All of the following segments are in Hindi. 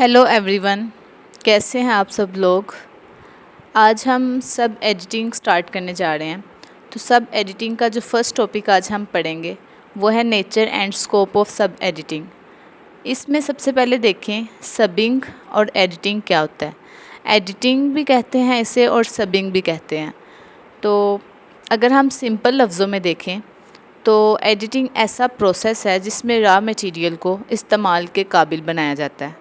हेलो एवरीवन, कैसे हैं आप सब लोग। आज हम सब एडिटिंग स्टार्ट करने जा रहे हैं। तो सब एडिटिंग का जो फर्स्ट टॉपिक आज हम पढ़ेंगे वो है नेचर एंड स्कोप ऑफ सब एडिटिंग। इसमें सबसे पहले देखें सबिंग और एडिटिंग क्या होता है। एडिटिंग भी कहते हैं इसे और सबिंग भी कहते हैं। तो अगर हम सिंपल लफ्ज़ों में देखें तो एडिटिंग ऐसा प्रोसेस है जिसमें रॉ मटेरियल को इस्तेमाल के काबिल बनाया जाता है।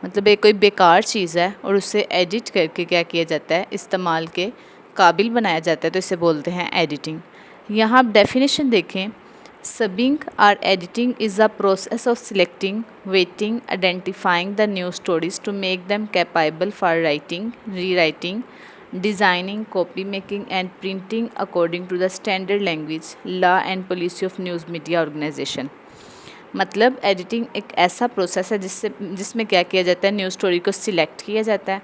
मतलब एक कोई बेकार चीज़ है और उसे एडिट करके क्या किया जाता है, इस्तेमाल के काबिल बनाया जाता है, तो इसे बोलते हैं एडिटिंग। यहाँ आप डेफिनेशन देखें, subbing or editing is a process of selecting, weighting, identifying the new stories to make them capable for writing, rewriting, designing, copy making and printing according to the standard language, law and policy of news media organisation. मतलब एडिटिंग एक ऐसा प्रोसेस है जिसमें क्या किया जाता है, न्यूज़ स्टोरी को सिलेक्ट किया जाता है,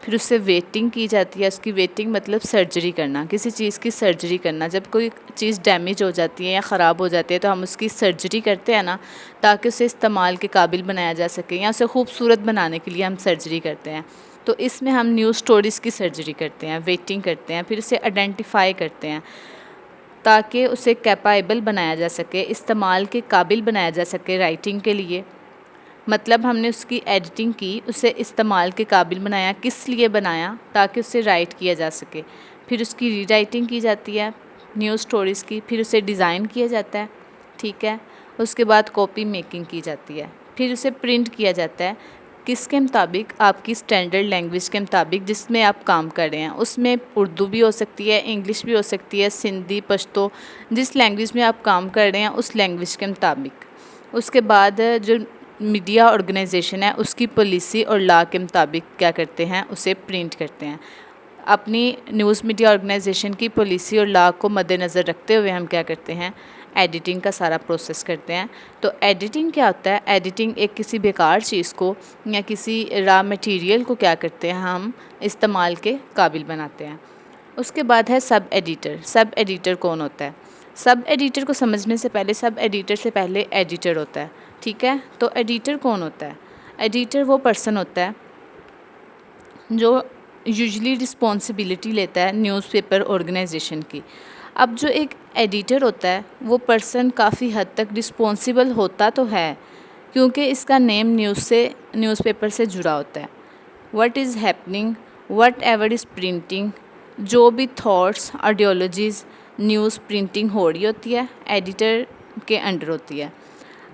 फिर उससे वेटिंग की जाती है। उसकी वेटिंग मतलब सर्जरी करना, किसी चीज़ की सर्जरी करना। जब कोई चीज़ डैमेज हो जाती है या ख़राब हो जाती है तो हम उसकी सर्जरी करते हैं ना, ताकि उसे इस्तेमाल के काबिल बनाया जा सके या उसे खूबसूरत बनाने के लिए हम सर्जरी करते हैं। तो इसमें हम न्यूज़ स्टोरीज़ की सर्जरी करते हैं, वेटिंग करते हैं, फिर उसे आइडेंटिफाई करते हैं ताकि उसे कैपेबल बनाया जा सके, इस्तेमाल के काबिल बनाया जा सके राइटिंग के लिए। मतलब हमने उसकी एडिटिंग की, उसे इस्तेमाल के काबिल बनाया। किस लिए बनाया? ताकि उसे राइट किया जा सके। फिर उसकी री राइटिंग की जाती है न्यूज़ स्टोरीज़ की, फिर उसे डिज़ाइन किया जाता है, ठीक है। उसके बाद कॉपी मेकिंग की जाती है, फिर उसे प्रिंट किया जाता है। किसके मुताबिक? आपकी स्टैंडर्ड लैंग्वेज के मुताबिक जिसमें आप काम कर रहे हैं। उसमें उर्दू भी हो सकती है, इंग्लिश भी हो सकती है, सिंधी, पश्तो, जिस लैंग्वेज में आप काम कर रहे हैं उस लैंग्वेज के मुताबिक। उसके बाद जो मीडिया ऑर्गेनाइजेशन है उसकी पॉलिसी और लॉ के मुताबिक क्या करते हैं, उसे प्रिंट करते हैं। अपनी न्यूज़ मीडिया ऑर्गेनाइजेशन की पॉलिसी और लॉ को मद्देनज़र रखते हुए हम क्या करते हैं, एडिटिंग का सारा प्रोसेस करते हैं। तो एडिटिंग क्या होता है? एडिटिंग एक किसी बेकार चीज़ को या किसी रॉ मटेरियल को क्या करते हैं, हम इस्तेमाल के काबिल बनाते हैं। उसके बाद है सब एडिटर। सब एडिटर कौन होता है? सब एडिटर को समझने से पहले, सब एडिटर से पहले एडिटर होता है, ठीक है। तो एडिटर कौन होता है? एडिटर वो पर्सन होता है जो यूजुअली रिस्पॉन्सिबिलिटी लेता है न्यूज़पेपर ऑर्गेनाइजेशन की। अब जो एक एडिटर होता है वो पर्सन काफ़ी हद तक रिस्पॉन्सिबल होता तो है, क्योंकि इसका नेम न्यूज़पेपर से जुड़ा होता है। What is happening, what ever is printing, जो भी थॉट्स, आइडियोलॉजीज़, न्यूज़ प्रिंटिंग हो रही होती है एडिटर के अंडर होती है।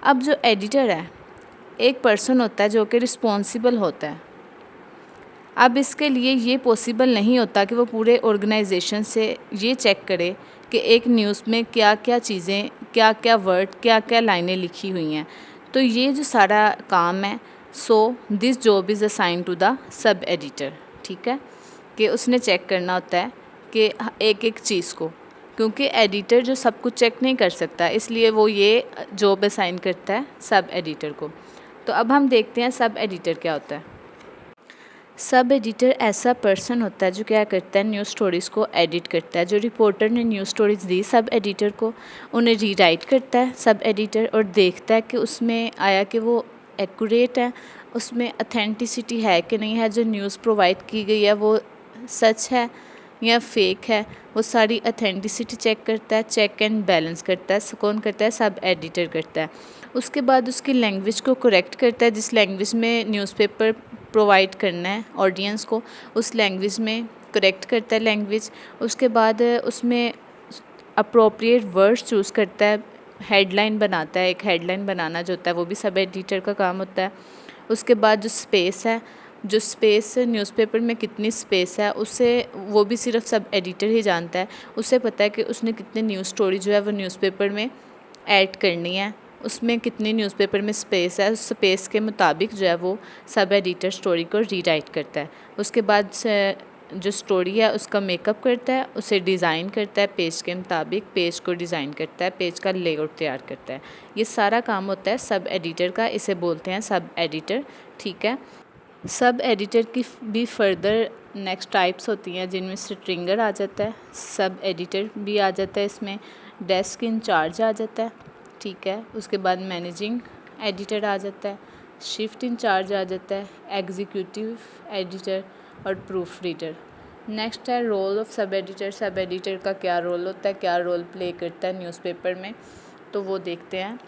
अब जो एडिटर है एक पर्सन होता है जो कि रिस्पॉन्सिबल होता है। अब इसके लिए ये पॉसिबल नहीं होता कि वो पूरे ऑर्गेनाइजेशन से ये चेक करे कि एक न्यूज़ में क्या क्या चीज़ें, क्या क्या वर्ड, क्या क्या लाइनें लिखी हुई हैं। तो ये जो सारा काम है, so this job is assign to the sub editor, ठीक है। कि उसने चेक करना होता है कि एक एक चीज़ को, क्योंकि एडिटर जो सब कुछ चेक नहीं कर सकता, इसलिए वो ये जॉब असाइन करता है सब एडिटर को। तो अब हम देखते हैं सब एडिटर क्या होता है। सब एडिटर ऐसा पर्सन होता है जो क्या करता है, न्यूज़ स्टोरीज़ को एडिट करता है। जो रिपोर्टर ने न्यूज़ स्टोरीज़ दी सब एडिटर को, उन्हें रीराइट करता है सब एडिटर और देखता है कि उसमें आया कि वो एक्यूरेट है, उसमें अथेंटिसिटी है कि नहीं है, जो न्यूज़ प्रोवाइड की गई है वो सच है या फेक है। वो सारी अथेंटिसिटी चेक करता है, चेक एंड बैलेंस करता है। कौन करता है? सब एडिटर करता है। उसके बाद उसकी लैंग्वेज को करेक्ट करता है, जिस लैंग्वेज में न्यूज़पेपर प्रोवाइड करना है ऑडियंस को उस लैंग्वेज में करेक्ट करता है लैंग्वेज। उसके बाद उसमें अप्रोप्रिएट वर्ड्स चूज़ करता है, हेडलाइन बनाता है। एक हेडलाइन बनाना जो होता है वो भी सब एडिटर का काम होता है। उसके बाद जो स्पेस है, जो स्पेस न्यूज़पेपर में कितनी स्पेस है उसे वो भी सिर्फ सब एडिटर ही जानता है। उसे पता है कि उसने कितने न्यूज़ स्टोरी जो है वो न्यूज़पेपर में ऐड करनी है, उसमें कितनी न्यूज़पेपर में स्पेस है, उस स्पेस के मुताबिक जो है वो सब एडिटर स्टोरी को रीराइट करता है। उसके बाद जो स्टोरी है उसका मेकअप करता है, उसे डिज़ाइन करता है पेज के मुताबिक, पेज को डिज़ाइन करता है, पेज का लेआउट तैयार करता है। ये सारा काम होता है सब एडिटर का, इसे बोलते हैं सब एडिटर, ठीक है। सब एडिटर की भी फर्दर नेक्स्ट टाइप्स होती हैं जिनमें स्ट्रिंगर आ जाता है, सब एडिटर भी आ जाता है इसमें, डेस्क इंचार्ज आ जाता है, ठीक है। उसके बाद मैनेजिंग एडिटर आ जाता है, शिफ्ट इंचार्ज आ जाता है, एग्जीक्यूटिव एडिटर और प्रूफ रीडर। नेक्स्ट है role of sub editor. Sub editor का क्या रोल होता है, क्या रोल प्ले करता है न्यूज़पेपर में, तो वो देखते हैं।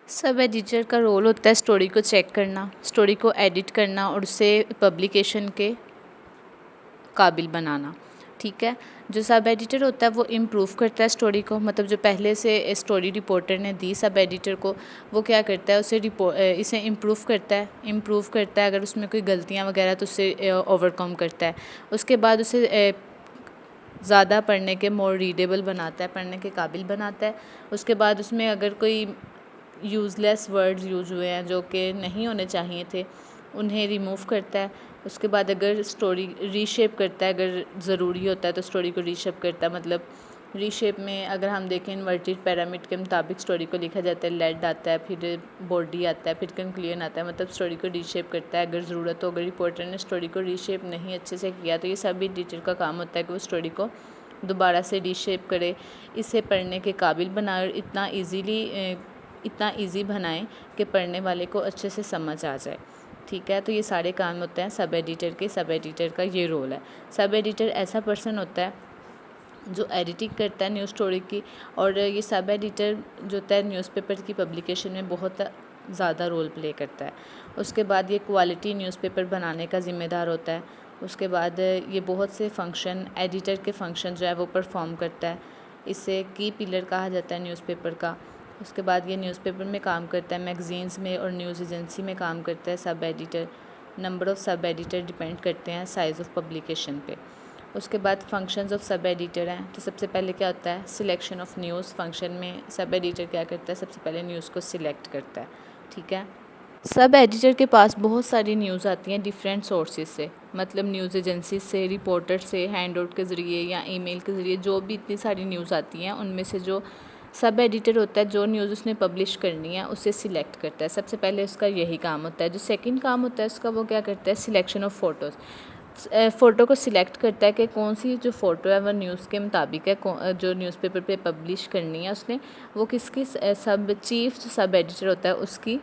सब एडिटर का रोल होता है स्टोरी को चेक करना, स्टोरी को एडिट करना और उसे पब्लिकेशन के काबिल बनाना। ठीक है, जो सब एडिटर होता है वो इम्प्रूव करता है स्टोरी को, मतलब जो पहले से स्टोरी रिपोर्टर ने दी सब एडिटर को, वो क्या करता है, इसे इम्प्रूव करता है। अगर उसमें कोई गलतियाँ वगैरह तो उसे ओवरकम करता है। उसके बाद उसे ज़्यादा पढ़ने के मोर रीडेबल बनाता है, पढ़ने के काबिल बनाता है। उसके बाद उसमें अगर कोई यूज़लेस वर्ड्स यूज़ हुए हैं जो कि नहीं होने चाहिए थे, उन्हें रिमूव करता है। उसके बाद अगर स्टोरी रीशेप करता है, अगर ज़रूरी होता है तो स्टोरी को रीशेप करता है। मतलब रीशेप में अगर हम देखें इन्वर्टेड पिरामिड के मुताबिक स्टोरी को लिखा जाता है, लेड आता है, फिर बॉडी आता है, फिर कंक्लूजन आता है, मतलब स्टोरी को रीशेप करता है। अगर ज़रूरत हो, अगर रिपोर्टर ने स्टोरी को रीशेप नहीं अच्छे से किया तो ये सभी एडिटर का काम होता है कि वो स्टोरी को दोबारा से रीशेप करे, इसे पढ़ने के काबिल बनाए और इतना ईजी बनाएं कि पढ़ने वाले को अच्छे से समझ आ जाए। ठीक है, तो ये सारे काम होते हैं सब एडिटर के। सब एडिटर का ये रोल है। सब एडिटर ऐसा पर्सन होता है जो एडिटिंग करता है न्यूज़ स्टोरी की, और ये सब एडिटर जो होता है न्यूज़पेपर की पब्लिकेशन में बहुत ज़्यादा रोल प्ले करता है। उसके बाद ये क्वालिटी न्यूज़पेपर बनाने का ज़िम्मेदार होता है। उसके बाद ये बहुत से फंक्शन, एडिटर के फंक्शन जो है वो परफॉर्म करता है। इसे की पिलर कहा जाता है न्यूज़पेपर का। उसके बाद ये न्यूज़पेपर में काम करता है, मैगज़ीन्स में और न्यूज़ एजेंसी में काम करता है sub editor. Number of sub editor depend करते हैं साइज़ ऑफ पब्लिकेशन पे। उसके बाद फंक्शंस ऑफ सब एडिटर हैं। तो सबसे पहले क्या होता है, सिलेक्शन ऑफ न्यूज़। फंक्शन में सब एडिटर क्या करता है, सबसे पहले न्यूज़ को सिलेक्ट करता है। ठीक है, सब एडिटर के पास बहुत सारी न्यूज़ आती हैं डिफरेंट सोर्सेज से, मतलब न्यूज़ एजेंसी से, रिपोर्टर से, हैंड आउट के ज़रिए या ईमेल के ज़रिए, जो भी इतनी सारी न्यूज़ आती हैं उनमें से जो सब एडिटर होता है, जो न्यूज़ उसने पब्लिश करनी है उसे सिलेक्ट करता है। सबसे पहले उसका यही काम होता है। जो सेकंड काम होता है उसका, वो क्या करता है, सिलेक्शन ऑफ फ़ोटोज़। फ़ोटो को सिलेक्ट करता है कि कौन सी जो फ़ोटो है वो न्यूज़ के मुताबिक है, जो न्यूज़पेपर पे पब्लिश करनी है उसने, वो किसकी सब चीफ जो सब एडिटर होता है उसकी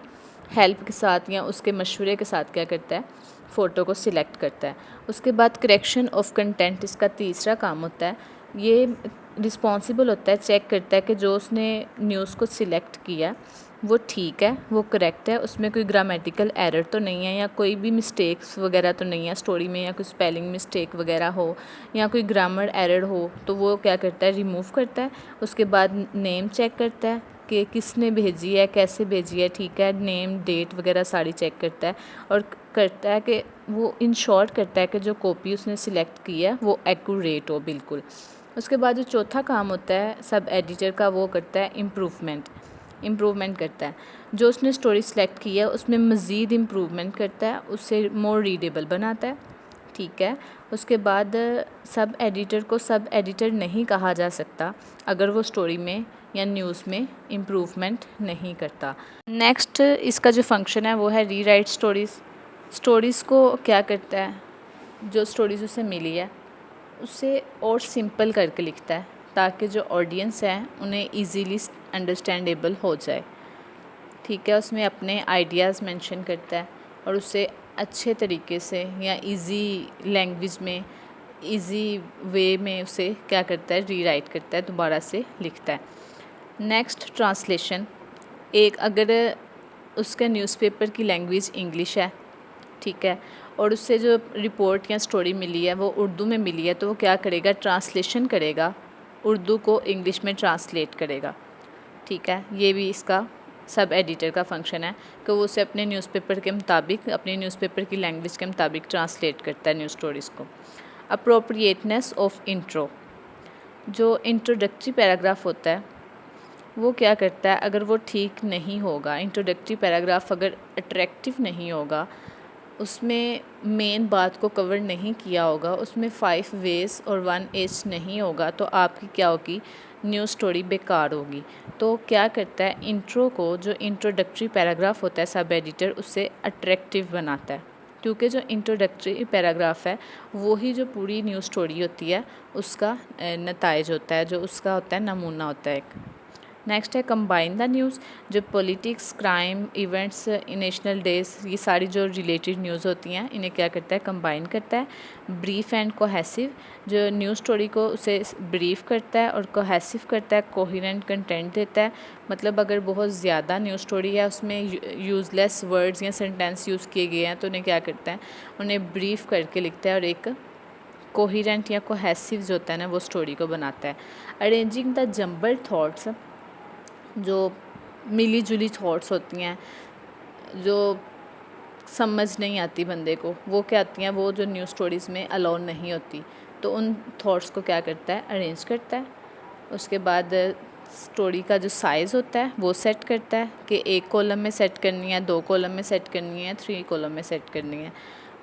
हेल्प के साथ या उसके मशवरे के साथ क्या करता है, फ़ोटो को सिलेक्ट करता है। उसके बाद करेक्शन ऑफ कंटेंट इसका तीसरा काम होता है। ये रिस्पॉन्सिबल होता है, चेक करता है कि जो उसने न्यूज़ को सिलेक्ट किया वो ठीक है, वो करेक्ट है, उसमें कोई ग्रामेटिकल एरर तो नहीं है या कोई भी मिस्टेक्स वगैरह तो नहीं है स्टोरी में, या कोई स्पेलिंग मिस्टेक वगैरह हो या कोई ग्रामर एरर हो तो वो क्या करता है, रिमूव करता है। उसके बाद नेम चेक करता है कि किसने भेजी है, कैसे भेजी है। ठीक है, नेम, डेट वगैरह सारी चेक करता है और करता है कि वो इंश्योर करता है कि जो कॉपी उसने सिलेक्ट की है वो एक्यूरेट हो बिल्कुल। उसके बाद जो चौथा काम होता है सब एडिटर का, वो करता है इम्प्रूवमेंट करता है। जो उसने स्टोरी सेलेक्ट की है उसमें मज़ीद इम्प्रूवमेंट करता है, उससे मोर रीडेबल बनाता है। ठीक है, उसके बाद सब एडिटर को सब एडिटर नहीं कहा जा सकता अगर वो स्टोरी में या न्यूज़ में इम्प्रूवमेंट नहीं करता। नेक्स्ट इसका जो फंक्शन है वो है रीराइट स्टोरीज़ को क्या करता है, जो स्टोरीज़ उसे मिली है उससे और सिंपल करके लिखता है ताकि जो ऑडियंस है उन्हें इजीली अंडरस्टैंडेबल हो जाए। ठीक है, उसमें अपने आइडियाज़ मेंशन करता है और उसे अच्छे तरीके से या इजी लैंग्वेज में, इजी वे में उसे क्या करता है, रीराइट करता है, दोबारा से लिखता है। Next translation. अगर उसका न्यूज़पेपर की लैंग्वेज इंग्लिश है, ठीक है, और उससे जो रिपोर्ट या स्टोरी मिली है वो उर्दू में मिली है, तो वो क्या करेगा, ट्रांसलेशन करेगा, उर्दू को इंग्लिश में ट्रांसलेट करेगा। ठीक है, ये भी इसका सब एडिटर का फंक्शन है कि वो उसे अपने न्यूज़पेपर के मुताबिक, अपने न्यूज़पेपर की लैंग्वेज के मुताबिक ट्रांसलेट करता है न्यूज़ स्टोरीज़ को। Appropriateness of intro. जो इंट्रोडक्टरी पैराग्राफ होता है वो क्या करता है, अगर वो ठीक नहीं होगा, इंट्रोडक्टरी पैराग्राफ अगर अट्रैक्टिव नहीं होगा, उसमें मेन बात को कवर नहीं किया होगा, उसमें 5 वेज और 1 एज नहीं होगा, तो आपकी क्या होगी, न्यूज़ स्टोरी बेकार होगी। तो क्या करता है, इंट्रो को, जो इंट्रोडक्टरी पैराग्राफ होता है सब एडिटर, उससे अट्रैक्टिव बनाता है, क्योंकि जो इंट्रोडक्टरी पैराग्राफ है वो ही जो पूरी न्यूज़ स्टोरी होती है उसका नताइज होता है, जो उसका होता है नमूना होता है एक। नेक्स्ट है कंबाइन द न्यूज़, जो politics, crime, events, national days, ये सारी जो रिलेटेड न्यूज़ होती हैं इन्हें क्या करता है, कंबाइन करता है। ब्रीफ एंड कोहेसिव, जो न्यूज़ स्टोरी को उसे ब्रीफ करता है और कोहेसिव करता है, कोहेरेंट कंटेंट देता है। मतलब अगर बहुत ज़्यादा न्यूज़ स्टोरी है, उसमें यूज़लेस वर्ड्स या सेंटेंस यूज़ किए गए हैं, तो उन्हें क्या करता है, उन्हें ब्रीफ करके लिखता है और एक कोहेरेंट या कोहेसिव जो होता है ना वो स्टोरी को बनाता है। अरेंजिंग द जम्बल्ड थॉट्स, जो मिली जुली थॉट्स होती हैं जो समझ नहीं आती बंदे को, वो क्या आती हैं, वो जो न्यूज़ स्टोरीज़ में अलाउ नहीं होती, तो उन थॉट्स को क्या करता है, अरेंज करता है। उसके बाद स्टोरी का जो साइज़ होता है वो सेट करता है कि 1 कॉलम में सेट करनी है, 2 कॉलम में सेट करनी है, 3 कॉलम में सेट करनी है।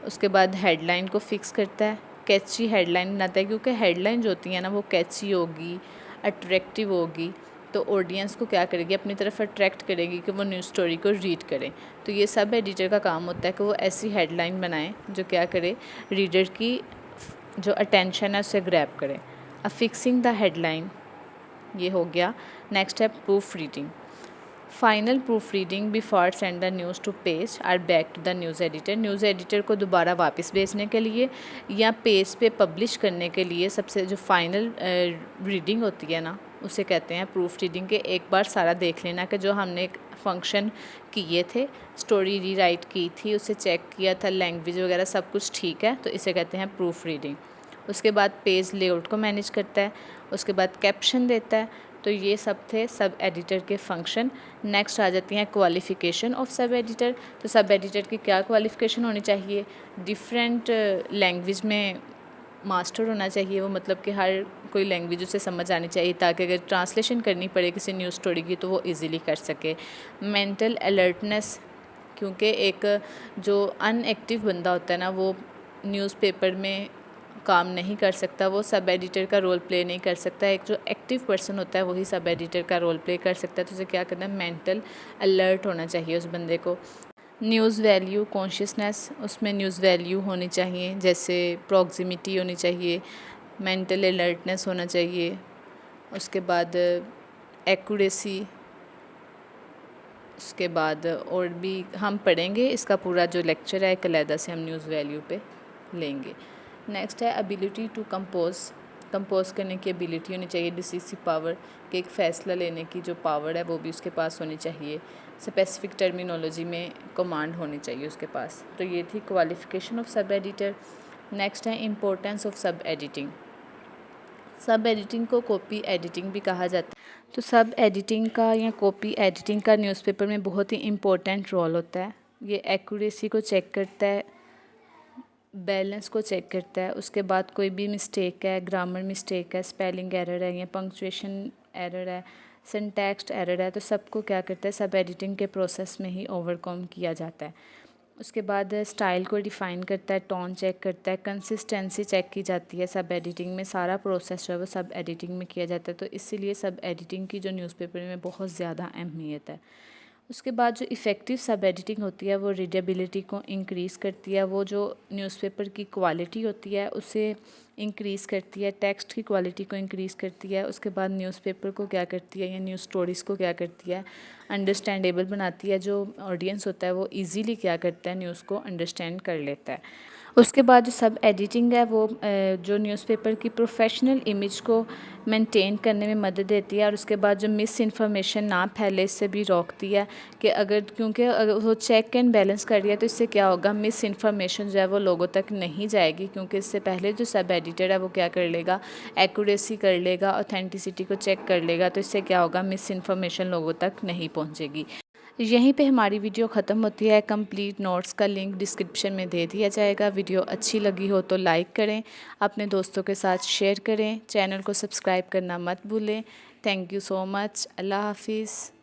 उसके बाद हेडलाइन को फिक्स करता है, कैची हेडलाइन बनाता है, क्योंकि हेडलाइन जो होती है ना वो कैची होगी, अट्रैक्टिव होगी, तो ऑडियंस को क्या करेगी, अपनी तरफ अट्रैक्ट करेगी कि वो न्यूज़ स्टोरी को रीड करें। तो ये सब एडिटर का काम होता है कि वो ऐसी हेडलाइन बनाए जो क्या करे, रीडर की जो अटेंशन है उसे ग्रैब करे। अब फिक्सिंग द हेडलाइन ये हो गया। नेक्स्ट है proof reading. Final proof reading before send the news to page or back to the news editor. News editor को दोबारा वापस भेजने के लिए या पेज पे पब्लिश करने के लिए सबसे जो फाइनल रीडिंग होती है ना उसे कहते हैं प्रूफ रीडिंग। के एक बार सारा देख लेना कि जो हमने फंक्शन किए थे, स्टोरी रीराइट की थी, उसे चेक किया था, लैंग्वेज वगैरह सब कुछ ठीक है, तो इसे कहते हैं प्रूफ रीडिंग। उसके बाद पेज लेआउट को मैनेज करता है, उसके बाद कैप्शन देता है। तो ये सब थे सब एडिटर के फंक्शन। नेक्स्ट आ जाती हैं क्वालिफ़िकेशन ऑफ सब एडिटर। तो सब एडिटर की क्या क्वालिफ़िकेशन होनी चाहिए, डिफरेंट लैंग्वेज में मास्टर होना चाहिए वो, मतलब कि हर कोई लैंग्वेज उसे समझ आनी चाहिए ताकि अगर ट्रांसलेशन करनी पड़े किसी न्यूज़ स्टोरी की तो वो इजीली कर सके। मेंटल अलर्टनेस, क्योंकि एक जो अनएक्टिव बंदा होता है ना वो न्यूज़पेपर में काम नहीं कर सकता, वो सब एडिटर का रोल प्ले नहीं कर सकता। एक जो एक्टिव पर्सन होता है वही सब एडिटर का रोल प्ले कर सकता है। तो उसे क्या करना है, मेंटल अलर्ट होना चाहिए उस बंदे को। न्यूज़ वैल्यू कॉन्शियसनेस, उसमें न्यूज़ वैल्यू होनी चाहिए, जैसे प्रॉक्सिमिटी होनी चाहिए, मेंटल अलर्टनेस होना चाहिए। उसके बाद एक्यूरेसी, उसके बाद और भी हम पढ़ेंगे, इसका पूरा जो लेक्चर है एक अलहदा से हम न्यूज़ वैल्यू पे लेंगे। नेक्स्ट है एबिलिटी टू कंपोज करने की एबिलिटी होनी चाहिए, डिसिसिव पावर, कि एक फ़ैसला लेने की जो पावर है वो भी उसके पास होनी चाहिए। स्पेसिफिक टर्मिनोलॉजी में कमांड होनी चाहिए उसके पास। तो ये थी qualification of sub editor. Next है इम्पोर्टेंस ऑफ सब एडिटिंग। सब एडिटिंग को कॉपी एडिटिंग भी कहा जाता है। तो सब एडिटिंग का या कॉपी एडिटिंग का न्यूज़पेपर में बहुत ही इम्पोर्टेंट रोल होता है। ये एक्यूरेसी को चेक करता है, बैलेंस को चेक करता है, उसके बाद कोई भी मिस्टेक है, ग्रामर मिस्टेक है, स्पेलिंग एरर है या पंक्चुएशन एरर है, सिंटैक्स एरर है, तो सबको क्या करता है, सब एडिटिंग के प्रोसेस में ही ओवरकम किया जाता है। उसके बाद स्टाइल को डिफ़ाइन करता है, टोन चेक करता है, कंसिस्टेंसी चेक की जाती है। सब एडिटिंग में सारा प्रोसेस जो है वो सब एडिटिंग में किया जाता है। तो इसीलिए सब एडिटिंग की जो न्यूज़पेपर में बहुत ज़्यादा अहमियत है। उसके बाद जो इफ़ेक्टिव सब एडिटिंग होती है वो रीडेबिलिटी को इंक्रीज़ करती है, वो जो न्यूज़पेपर की क्वालिटी होती है उसे इंक्रीज़ करती है, टेक्स्ट की क्वालिटी को इंक्रीज़ करती है। उसके बाद न्यूज़पेपर को क्या करती है या न्यूज़ स्टोरीज़ को क्या करती है, अंडरस्टैंडेबल बनाती है। जो ऑडियंस होता है वो इजीली क्या करता है, न्यूज़ को अंडरस्टैंड कर लेता है। उसके बाद जो सब एडिटिंग है वो जो न्यूज़पेपर की प्रोफेशनल इमेज को मेंटेन करने में मदद देती है। और उसके बाद जो मिस इन्फॉर्मेशन ना फैले इससे भी रोकती है कि अगर, क्योंकि अगर वो चेक एंड बैलेंस कर रही है तो इससे क्या होगा, मिस इन्फॉर्मेशन जो है वो लोगों तक नहीं जाएगी, क्योंकि इससे पहले जो सब एडिटर है वो क्या कर लेगा, एक्यूरेसी कर लेगा, ऑथेंटिसिटी को चेक कर लेगा। तो इससे क्या होगा, मिस इन्फॉर्मेशन लोगों तक नहीं पहुँचेगी। यहीं पे हमारी वीडियो ख़त्म होती है। कंप्लीट नोट्स का लिंक डिस्क्रिप्शन में दे दिया जाएगा। वीडियो अच्छी लगी हो तो लाइक करें, अपने दोस्तों के साथ शेयर करें, चैनल को सब्सक्राइब करना मत भूलें। Thank you so much. Allah हाफिज़।